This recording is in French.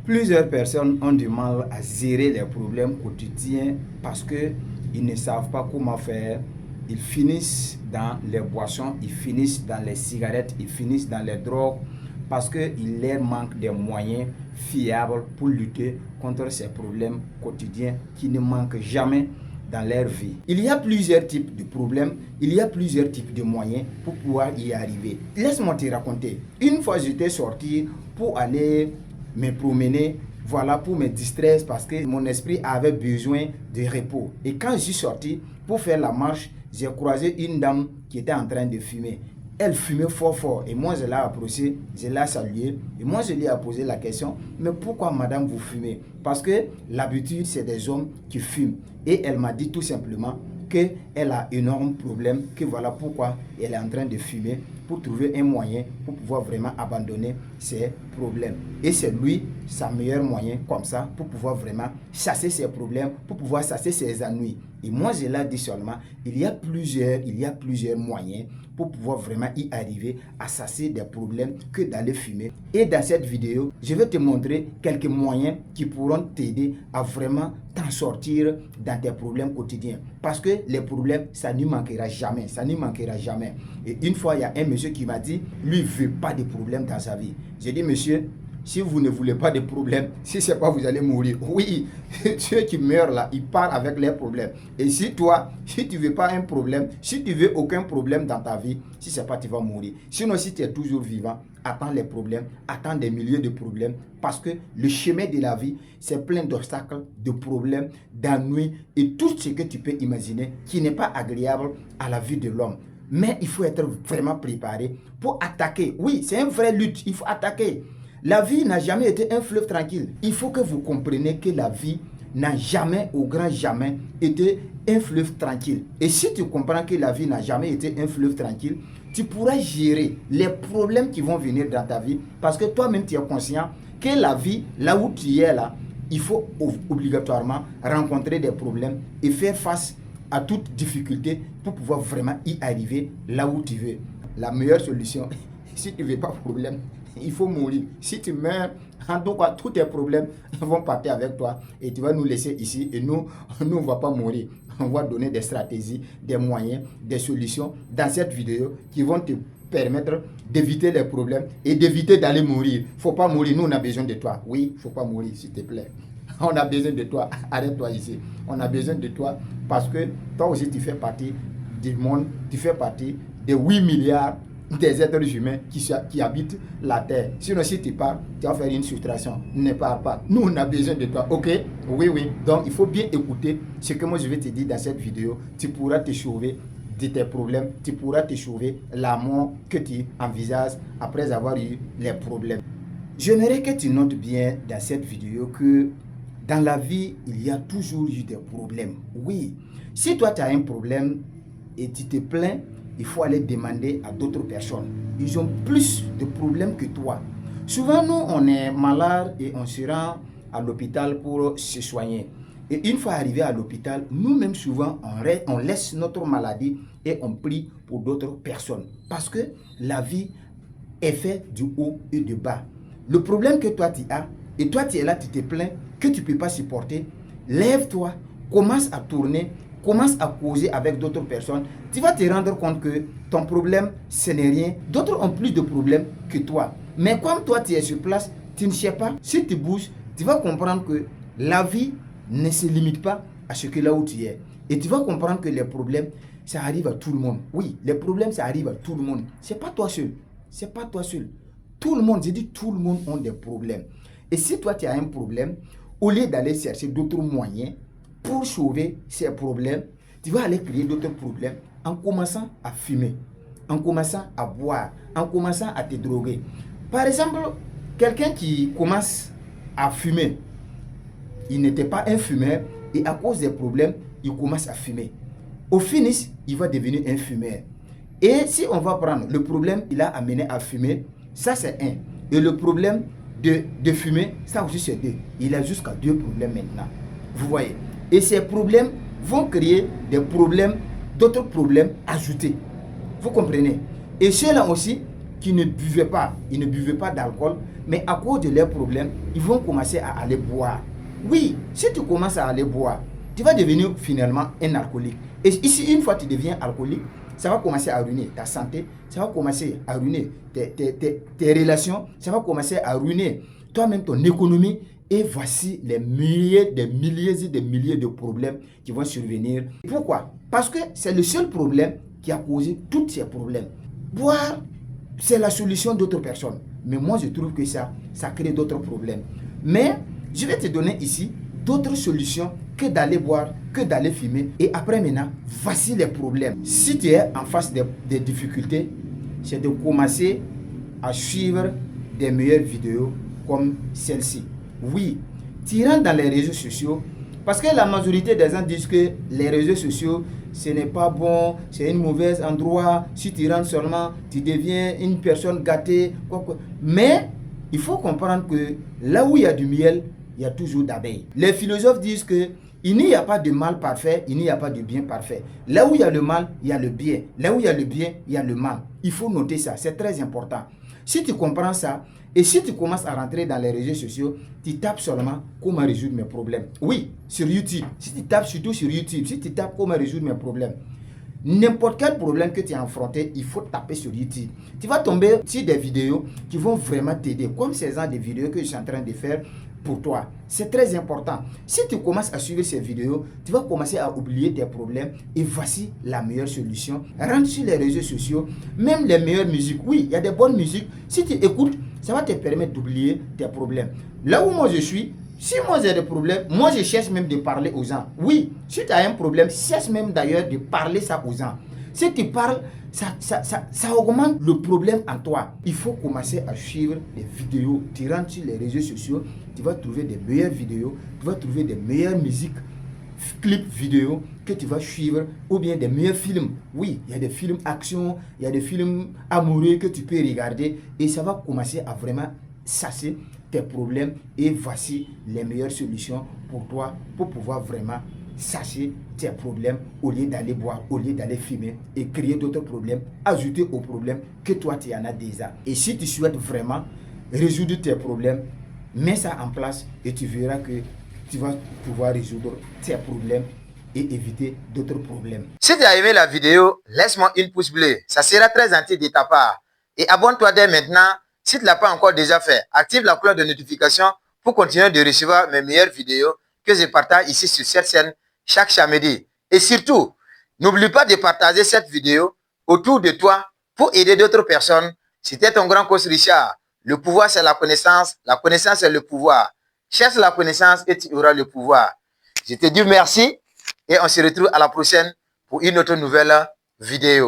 Plusieurs personnes ont du mal à gérer les problèmes quotidiens parce qu'ils ne savent pas comment faire. Ils finissent dans les boissons, ils finissent dans les cigarettes, ils finissent dans les drogues parce qu'il leur manque des moyens fiables pour lutter contre ces problèmes quotidiens qui ne manquent jamais dans leur vie. Il y a plusieurs types de problèmes, il y a plusieurs types de moyens pour pouvoir y arriver. Laisse-moi te raconter. Une fois, j'étais sorti pour aller me promener, voilà, pour me distraire parce que mon esprit avait besoin de repos. Et quand je suis sorti pour faire la marche, j'ai croisé une dame qui était en train de fumer. Elle fumait fort fort et moi je l'ai approché, je l'ai salué et moi je lui ai posé la question, mais pourquoi madame vous fumez? Parce que l'habitude c'est des hommes qui fument. Et elle m'a dit tout simplement qu'elle a énorme problème, que voilà pourquoi elle est en train de fumer pour trouver un moyen pour pouvoir vraiment abandonner ses problèmes. Et c'est lui, sa meilleur moyen comme ça pour pouvoir vraiment chasser ses problèmes, pour pouvoir chasser ses ennuis. Et moi je l'ai dit seulement, il y a plusieurs moyens pour pouvoir vraiment y arriver à chasser des problèmes que d'aller fumer. Et dans cette vidéo, je vais te montrer quelques moyens qui pourront t'aider à vraiment t'en sortir dans tes problèmes quotidiens. Parce que les problèmes, ça ne manquera jamais, ça ne manquera jamais. Et une fois, il y a un monsieur qui m'a dit, lui, il ne veut pas de problème dans sa vie. J'ai dit, monsieur, si vous ne voulez pas de problème, si ce n'est pas vous allez mourir. Oui, ceux qui meurent là, ils partent avec leurs problèmes. Et si toi, si tu ne veux pas un problème, si tu ne veux aucun problème dans ta vie, si ce n'est pas, tu vas mourir. Sinon, si tu es toujours vivant, attends les problèmes, attends des milliers de problèmes. Parce que le chemin de la vie, c'est plein d'obstacles, de problèmes, d'ennuis et tout ce que tu peux imaginer qui n'est pas agréable à la vie de l'homme. Mais il faut être vraiment préparé pour attaquer. Oui, c'est une vraie lutte, il faut attaquer. La vie n'a jamais été un fleuve tranquille. Il faut que vous compreniez que la vie n'a jamais, au grand jamais, été un fleuve tranquille. Et si tu comprends que la vie n'a jamais été un fleuve tranquille, tu pourras gérer les problèmes qui vont venir dans ta vie parce que toi-même tu es conscient que la vie, là où tu es là, il faut obligatoirement rencontrer des problèmes et faire face à toute difficulté pour pouvoir vraiment y arriver là où tu veux. La meilleure solution, si tu ne veux pas de problème, il faut mourir. Si tu meurs, en tout cas, tous tes problèmes vont partir avec toi et tu vas nous laisser ici et nous, on ne va pas mourir. On va donner des stratégies, des moyens, des solutions dans cette vidéo qui vont te permettre d'éviter les problèmes et d'éviter d'aller mourir. Il ne faut pas mourir, nous on a besoin de toi. Oui, il ne faut pas mourir, s'il te plaît. On a besoin de toi, arrête-toi ici. On a besoin de toi parce que toi aussi tu fais partie du monde, tu fais partie des 8 milliards des êtres humains qui habitent la terre. Sinon, si tu pars, tu vas faire une soustraction. Ne pars pas. Nous, on a besoin de toi. Ok? Oui, oui. Donc, il faut bien écouter ce que moi je vais te dire dans cette vidéo. Tu pourras te sauver de tes problèmes. Tu pourras te sauver la mort que tu envisages après avoir eu les problèmes. J'aimerais que tu notes bien dans cette vidéo que dans la vie, il y a toujours eu des problèmes. Oui. Si toi, tu as un problème et tu te plains, il faut aller demander à d'autres personnes. Ils ont plus de problèmes que toi. Souvent, nous, on est malade et on se rend à l'hôpital pour se soigner. Et une fois arrivé à l'hôpital, nous-mêmes, souvent, on laisse notre maladie et on prie pour d'autres personnes. Parce que la vie est faite du haut et du bas. Le problème que toi, tu as, et toi, tu es là, tu te plains, que tu ne peux pas supporter, lève-toi, commence à tourner, commence à causer avec d'autres personnes, tu vas te rendre compte que ton problème, ce n'est rien. D'autres ont plus de problèmes que toi. Mais comme toi, tu es sur place, tu ne sais pas. Si tu bouges, tu vas comprendre que la vie ne se limite pas à ce que là où tu es. Et tu vas comprendre que les problèmes, ça arrive à tout le monde. Oui, les problèmes, ça arrive à tout le monde. Ce n'est pas toi seul. Ce n'est pas toi seul. Tout le monde, j'ai dit tout le monde a des problèmes. Et si toi, tu as un problème, au lieu d'aller chercher d'autres moyens, pour sauver ces problèmes, tu vas aller créer d'autres problèmes en commençant à fumer, en commençant à boire, en commençant à te droguer. Par exemple, quelqu'un qui commence à fumer, il n'était pas un fumeur et à cause des problèmes, il commence à fumer. Au finish, il va devenir un fumeur. Et si on va prendre le problème qu'il a amené à fumer, ça c'est un. Et le problème de fumer, ça aussi c'est deux. Il a jusqu'à 2 problèmes maintenant. Vous voyez? Et ces problèmes vont créer d'autres problèmes ajoutés. Vous comprenez? Et ceux-là aussi, qui ne buvaient pas, ils ne buvaient pas d'alcool, mais à cause de leurs problèmes, ils vont commencer à aller boire. Oui, si tu commences à aller boire, tu vas devenir finalement un alcoolique. Et ici, une fois que tu deviens alcoolique, ça va commencer à ruiner ta santé, ça va commencer à ruiner tes relations, ça va commencer à ruiner toi-même ton économie. Et voici les milliers, des milliers et des milliers de problèmes qui vont survenir. Pourquoi? Parce que c'est le seul problème qui a causé tous ces problèmes. Boire, c'est la solution d'autres personnes. Mais moi, je trouve que ça crée d'autres problèmes. Mais je vais te donner ici d'autres solutions que d'aller boire, que d'aller fumer. Et après maintenant, voici les problèmes. Si tu es en face des difficultés, c'est de commencer à suivre des meilleures vidéos comme celle-ci. Oui, tu rentres dans les réseaux sociaux parce que la majorité des gens disent que les réseaux sociaux, ce n'est pas bon, c'est un mauvais endroit. Si tu rentres seulement, tu deviens une personne gâtée. Mais il faut comprendre que là où il y a du miel, il y a toujours d'abeilles. Les philosophes disent que il n'y a pas de mal parfait, il n'y a pas de bien parfait. Là où il y a le mal, il y a le bien. Là où il y a le bien, il y a le mal. Il faut noter ça, c'est très important. Si tu comprends ça, et si tu commences à rentrer dans les réseaux sociaux, tu tapes seulement comment résoudre mes problèmes. Oui, sur YouTube. Si tu tapes surtout sur YouTube, si tu tapes comment résoudre mes problèmes, n'importe quel problème que tu as affronté, il faut taper sur YouTube. Tu vas tomber sur des vidéos qui vont vraiment t'aider, comme ces genres de vidéos que je suis en train de faire pour toi. C'est très important. Si tu commences à suivre ces vidéos, tu vas commencer à oublier tes problèmes et voici la meilleure solution. Rentre sur les réseaux sociaux, même les meilleures musiques. Oui, il y a des bonnes musiques. Si tu écoutes, ça va te permettre d'oublier tes problèmes. Là où moi je suis, si moi j'ai des problèmes, moi je cherche même de parler aux gens. Oui, si tu as un problème, cherche même d'ailleurs de parler ça aux gens. Si tu parles, ça augmente le problème en toi. Il faut commencer à suivre des vidéos. Tu rentres sur les réseaux sociaux, tu vas trouver des meilleures vidéos, tu vas trouver des meilleures musiques, clips vidéo que tu vas suivre, ou bien des meilleurs films. Oui, il y a des films action, il y a des films amoureux que tu peux regarder et ça va commencer à vraiment chasser tes problèmes. Et voici les meilleures solutions pour toi pour pouvoir vraiment chasser tes problèmes au lieu d'aller boire, au lieu d'aller fumer et créer d'autres problèmes, ajouter aux problèmes que toi tu en as déjà. Et si tu souhaites vraiment résoudre tes problèmes, mets ça en place et tu verras que tu vas pouvoir résoudre tes problèmes et éviter d'autres problèmes. Si tu as aimé la vidéo, laisse-moi une pouce bleu. Ça sera très gentil de ta part. Et abonne-toi dès maintenant. Si tu ne l'as pas encore déjà fait, active la cloche de notification pour continuer de recevoir mes meilleures vidéos que je partage ici sur cette chaîne chaque samedi. Et surtout, n'oublie pas de partager cette vidéo autour de toi pour aider d'autres personnes. C'était ton grand coach Richard. Le pouvoir, c'est la connaissance c'est le pouvoir. Cherche la connaissance et tu auras le pouvoir. Je te dis merci et on se retrouve à la prochaine pour une autre nouvelle vidéo.